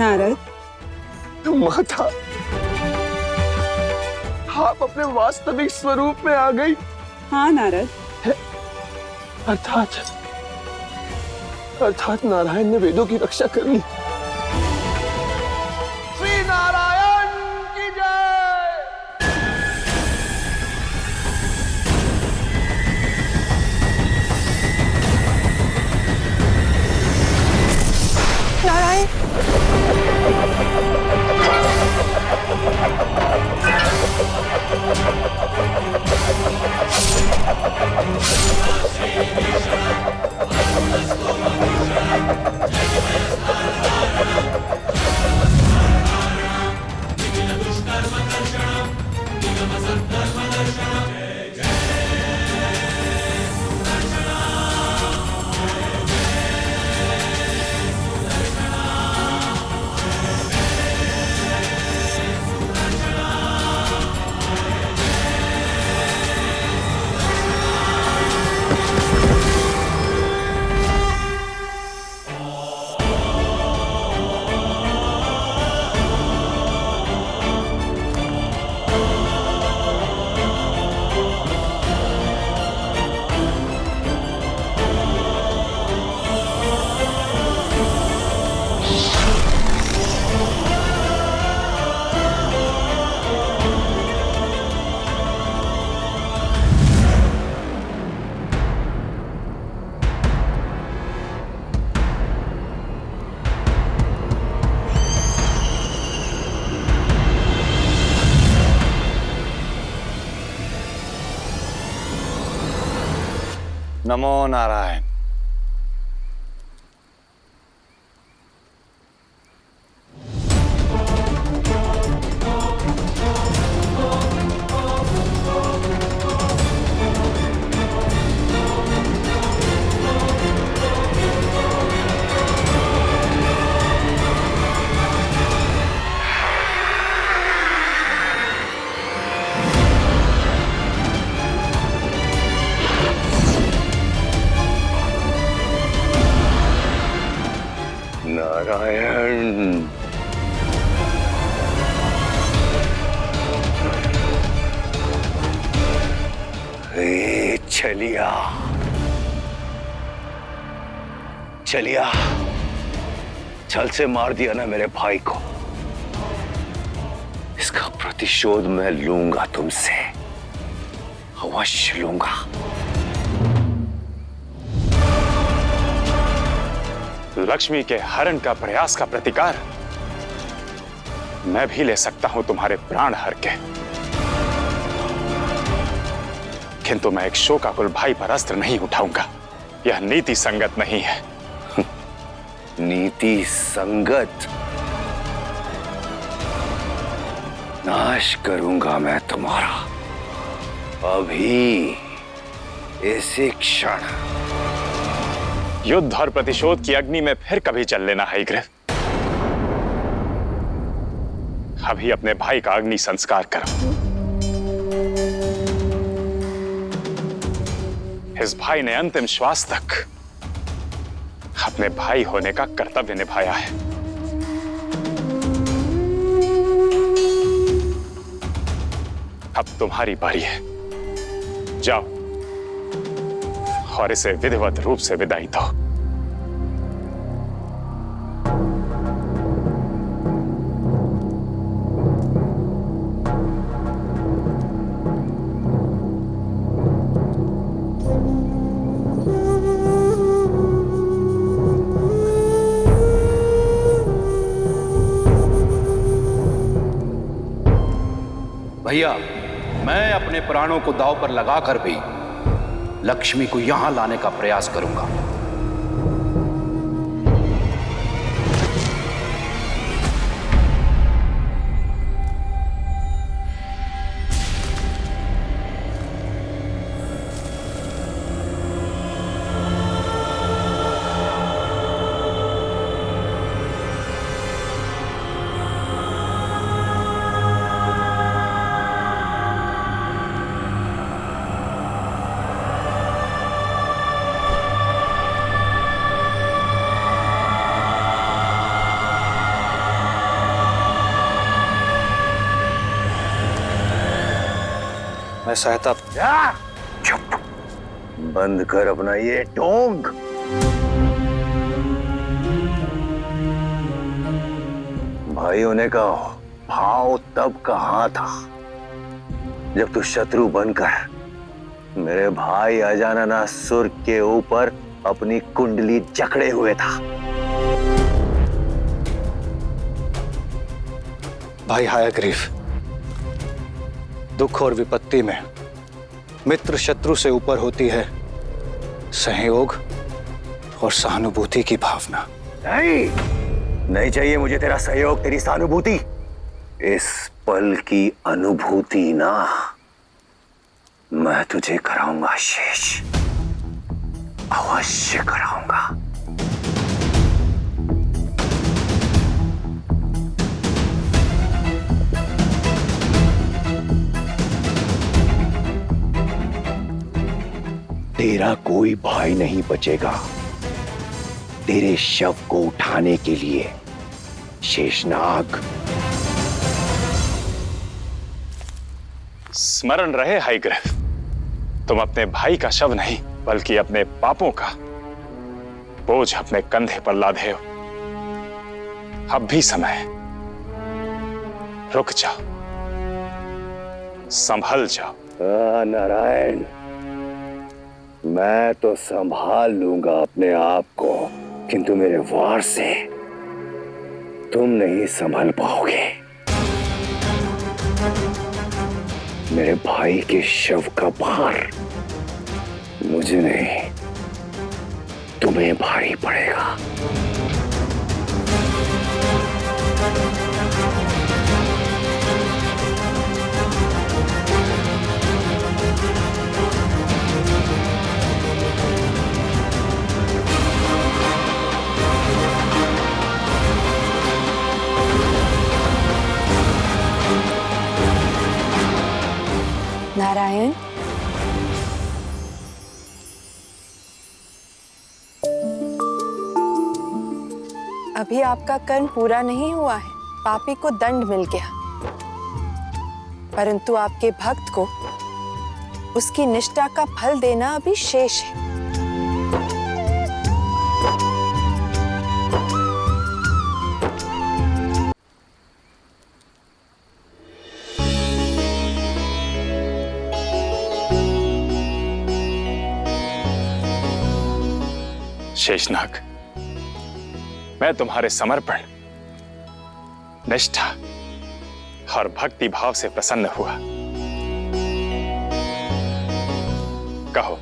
नारद, माता, आप अपने वास्तविक स्वरूप में आ गई। हाँ नारद, अर्थात नारायण ने वेदों की रक्षा कर ली। श्री नारायण की जय। नारायण, नमो नारायण। नारायण, हे चलिया, चलिया, छल से मार दिया ना मेरे भाई को। इसका प्रतिशोध मैं लूंगा तुमसे, अवश्य लूंगा। लक्ष्मी के हरण का प्रयास का प्रतिकार मैं भी ले सकता हूं तुम्हारे प्राण हर के, किंतु मैं एक शोकाकुल भाई पर अस्त्र नहीं उठाऊंगा। यह नीति संगत नहीं है। नीति संगत? नाश करूंगा मैं तुम्हारा, अभी, इसी क्षण। युद्ध और प्रतिशोध की अग्नि में फिर कभी चल लेना है ग्रह। अभी अपने भाई का अग्नि संस्कार करो। इस भाई ने अंतिम श्वास तक अपने भाई होने का कर्तव्य निभाया है। अब तुम्हारी बारी है। जाओ और इसे विधिवत रूप से विदाई दो। भैया, मैं अपने प्राणों को दांव पर लगाकर भी लक्ष्मी को यहां लाने का प्रयास करूंगा। मैं सहता। चुप, बंद कर अपना ये ढोंग। भाई होने का भाव तब कहाँ था जब तू शत्रु बनकर मेरे भाई अजाननासुर के ऊपर अपनी कुंडली जकड़े हुए था। भाई हयग्रीव, दुख और विपत्ति में मित्र शत्रु से ऊपर होती है सहयोग और सहानुभूति की भावना। नहीं चाहिए मुझे तेरा सहयोग, तेरी सहानुभूति। इस पल की अनुभूति ना मैं तुझे कराऊंगा शेष, अवश्य कराऊंगा। तेरा कोई भाई नहीं बचेगा तेरे शव को उठाने के लिए, शेषनाग। स्मरण रहे हयग्रीव, तुम अपने भाई का शव नहीं बल्कि अपने पापों का बोझ अपने कंधे पर लादे हो। अब भी समय है, रुक जाओ, संभल जाओ। नारायण, मैं तो संभाल लूंगा अपने आप को, किंतु मेरे वार से तुम नहीं संभल पाओगे। मेरे भाई के शव का भार मुझे नहीं, तुम्हें भारी पड़ेगा। नारायण, अभी आपका कर्म पूरा नहीं हुआ है। पापी को दंड मिल गया, परंतु आपके भक्त को उसकी निष्ठा का फल देना अभी शेष है। शेषनाग, मैं तुम्हारे समर्पण, निष्ठा और भक्ति भाव से प्रसन्न हुआ। कहो,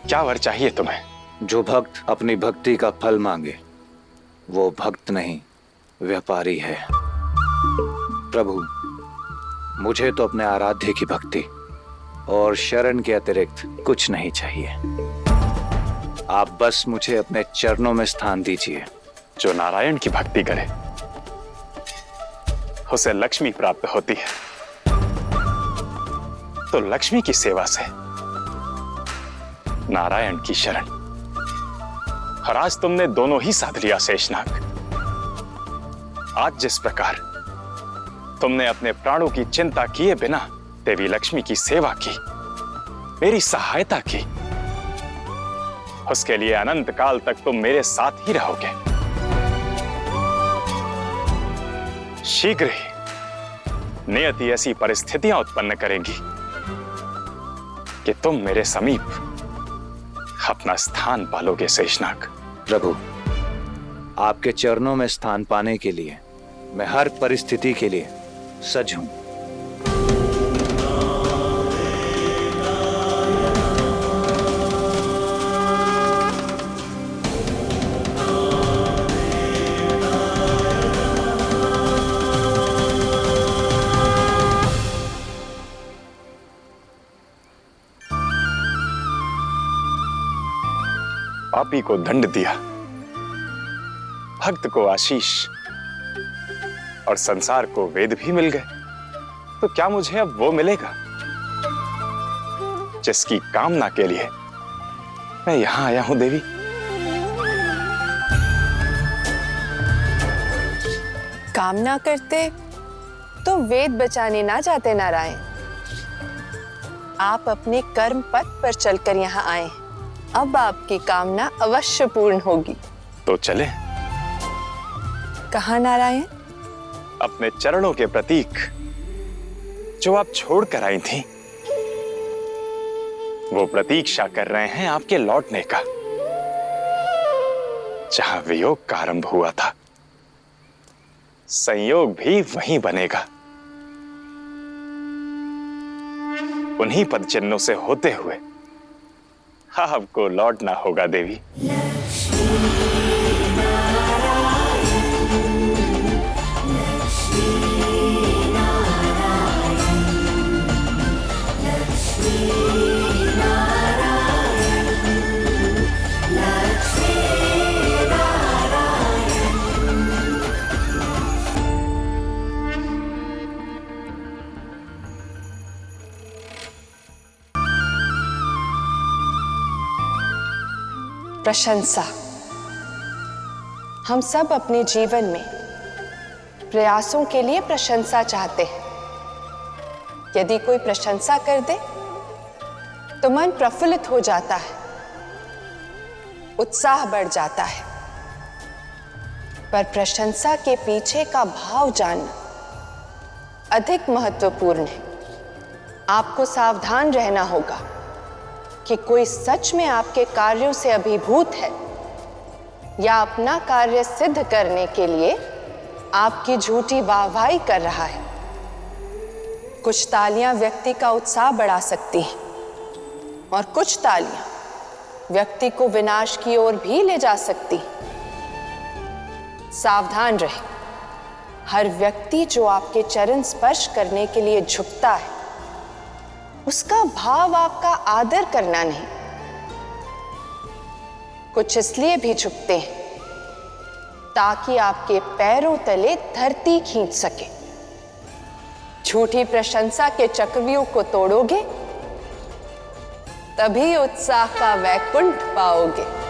क्या वर चाहिए तुम्हें? जो भक्त अपनी भक्ति का फल मांगे वो भक्त नहीं, व्यापारी है। प्रभु, मुझे तो अपने आराध्य की भक्ति और शरण के अतिरिक्त कुछ नहीं चाहिए। आप बस मुझे अपने चरणों में स्थान दीजिए। जो नारायण की भक्ति करे उसे लक्ष्मी प्राप्त होती है, तो लक्ष्मी की सेवा से नारायण की शरण। और आज तुमने दोनों ही साध लिया शेषनाग। आज जिस प्रकार तुमने अपने प्राणों की चिंता किए बिना देवी लक्ष्मी की सेवा की, मेरी सहायता की, उसके लिए अनंत काल तक तुम मेरे साथ ही रहोगे। शीघ्र ही नियति ऐसी परिस्थितियां उत्पन्न करेंगी कि तुम मेरे समीप अपना स्थान पालोगे शेषनाग। प्रभु, आपके चरणों में स्थान पाने के लिए मैं हर परिस्थिति के लिए सज हूं। पापी को दंड दिया, भक्त को आशीष और संसार को वेद भी मिल गए, तो क्या मुझे अब वो मिलेगा जिसकी कामना के लिए मैं यहां आया हूं देवी? कामना करते तो वेद बचाने ना जाते नारायण, आप अपने कर्म पथ पर चलकर यहाँ आए। अब आपकी कामना अवश्य पूर्ण होगी। तो चले। कहाँ नारायण? अपने चरणों के प्रतीक जो आप छोड़ कर आई थी, वो प्रतीक्षा कर रहे हैं आपके लौटने का। जहां वियोग का आरंभ हुआ था, संयोग भी वहीं बनेगा। उन्हीं पद चिन्हों से होते हुए आपको लौटना होगा देवी। प्रशंसा। हम सब अपने जीवन में प्रयासों के लिए प्रशंसा चाहते हैं। यदि कोई प्रशंसा कर दे तो मन प्रफुल्लित हो जाता है, उत्साह बढ़ जाता है। पर प्रशंसा के पीछे का भाव जानना अधिक महत्वपूर्ण है। आपको सावधान रहना होगा कि कोई सच में आपके कार्यों से अभिभूत है या अपना कार्य सिद्ध करने के लिए आपकी झूठी वाहवाही कर रहा है। कुछ तालियां व्यक्ति का उत्साह बढ़ा सकती हैं और कुछ तालियां व्यक्ति को विनाश की ओर भी ले जा सकती हैं। सावधान रहे। हर व्यक्ति जो आपके चरण स्पर्श करने के लिए झुकता है, उसका भाव आपका आदर करना नहीं। कुछ इसलिए भी झुकते हैं ताकि आपके पैरों तले धरती खींच सके। झूठी प्रशंसा के चक्रव्यूह को तोड़ोगे तभी उत्साह का वैकुंठ पाओगे।